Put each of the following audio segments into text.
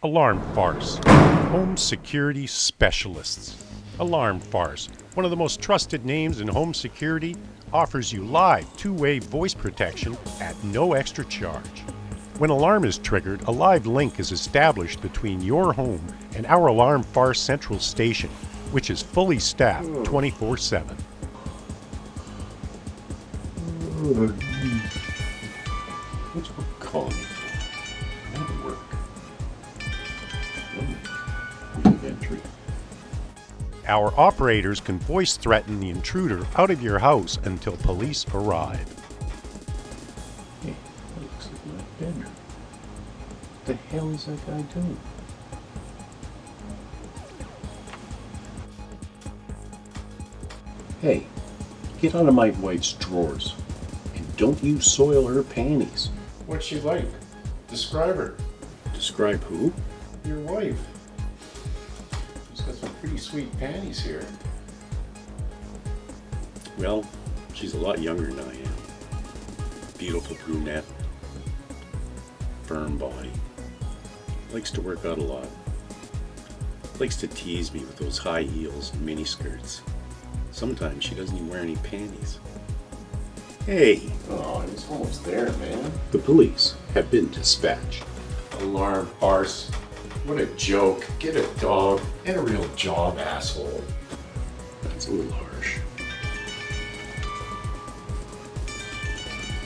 Alarm Farce, Home Security Specialists. Alarm Farce, one of the most trusted names in home security, offers you live two-way voice protection at no extra charge. When alarm is triggered, a live link is established between your home and our Alarm Farce Central Station, which is fully staffed 24/7. What's what calling me for? I'm at work. Entry. Our operators can voice threaten the intruder out of your house until police arrive. Hey, that looks like my bedroom. What the hell is that guy doing? Hey, get out of my wife's drawers. And don't you soil her panties. What's she like? Describe her. Describe who? Your wife. She's got some pretty sweet panties here. Well, she's a lot younger than I am. Beautiful brunette. Firm body. Likes to work out a lot. Likes to tease me with those high heels and mini skirts. Sometimes she doesn't even wear any panties. Hey! Oh, I was almost there, man. The police have been dispatched. Alarm Farce. What a joke. Get a dog and a real job, asshole. That's a little harsh.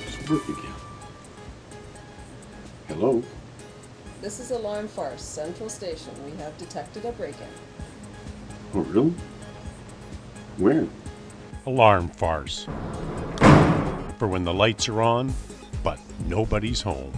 Let's work again. Hello? This is Alarm Farce, Central Station. We have detected a break-in. Oh, really? Where? Alarm Farce. For when the lights are on, but nobody's home.